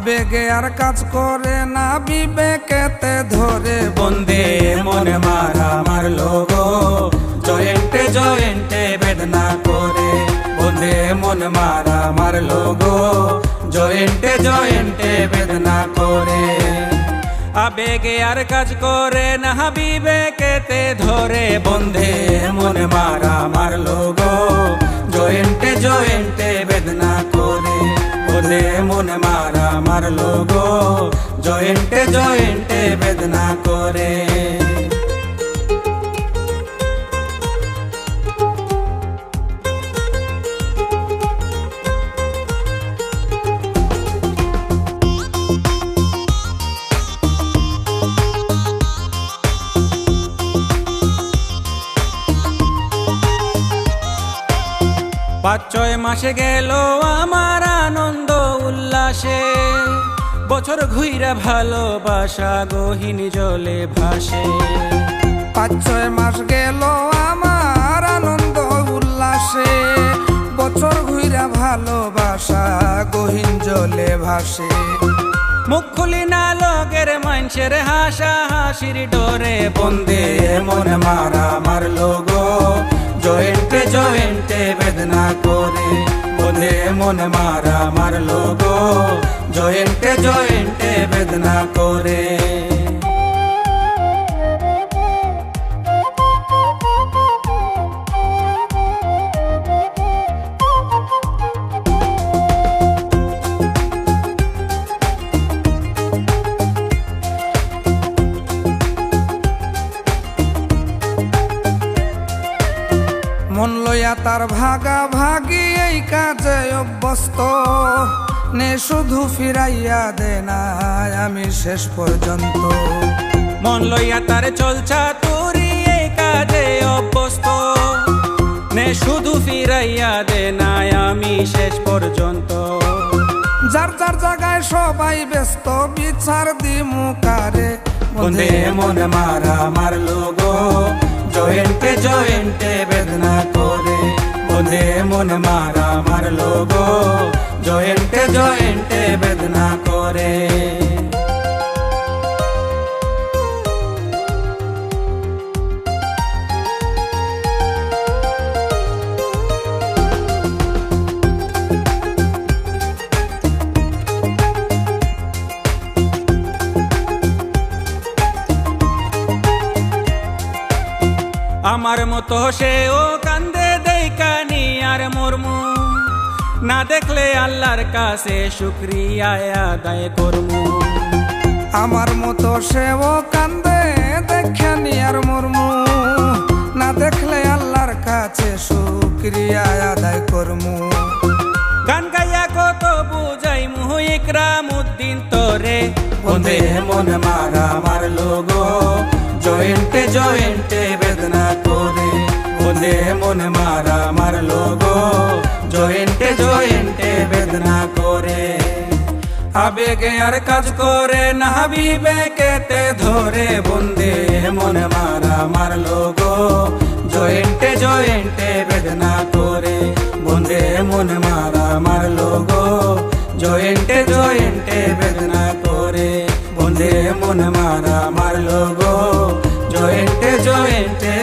আবেগে আর কাজ করে না বিবেকেতে ধরে বন্দে মনে মারা মারলো গো জয়েন্টে জয়েন্টে বেদনা করে বন্দে মনে মারা মারলো গো জয়েন্টে জয়েন্টে বেদনা করে আবেগে আর কাজ করে না বিবেকেতে ধরে বন্দে মনে মারা মারলো গো জয়েন্টে জয়েন্টে বেদনা করে বন্দে মনে মারা মারলো গো জয়েন্টে জয়েন্টে বেদনা করে পাঁচ ছয় মাসে গেল আমার আনন্দ উল্লাসে বছর ঘুইরা ভালোবাসা গহীন জলে ভাসে পাঁচ ছয় মাস গেল আমার আনন্দ উল্লাসে বছর ঘুইরা ভালোবাসা গহীন জলে ভাসে মুখ খুলি না লোকের মানুষের হাসা হাসির ডরে বন্দে মনে মারা মারলো গো জয়েন্টে জয়েন্টে বেদনা করে বন্দে মনে মারা মারলো গো জয়েন্টে জয়েন্টে বেদনা করে মন লইয়া তার ভাগা ভাগি এই কাজে অভ্যস্ত নে শুধু ফিরাইয়া দে না আমি শেষ পর্যন্ত মন লইয়া তার চলছা তুরি এই কাজে অভ্যস্ত নে শুধু ফিরাইয়া দে না আমি শেষ পর্যন্ত যার যার জায়গায় সবাই ব্যস্ত বিচার দিমু কারে বন্দে মনে মারা মারলো গো জয়েন্টে জয়েন্টে বেদনা করে বন্দে মনে মারা মারলো গো জয়েন্টে জয়েন্টে বেদনা করে আমার মতো সেও কান্দে দেখানি আর মরমু না দেখলে আল্লাহর কাছে শুকরিয়া আদায় করমু আমার মতো সেও কান্দে দেখেনি আর মরমু না দেখলে আল্লাহর কাছে শুকরিয়া আদায় করমু গান গাইয়া কত বুঝাই মুহ ইকরামউদ্দিন তোরে বন্দে মনে মারা মারলো গো জয়েন্টে জয়েন্টে বেদনা করে বন্দে মনে মারা মারলো গো জয়েন্টে জয়েন্টে বেদনা করে আবেগে আর কাজ করে না বিবেকেতে ধরে বন্দে মনে মারা মারলো গো জয়েন্টে জয়েন্টে বেদনা করে বন্দে মনে মারা মারলো গো জয়েন্টে জয়েন্টে বেদনা করে বন্দে মনে মারা মারলো গো জয়েন্টে জয়েন্টে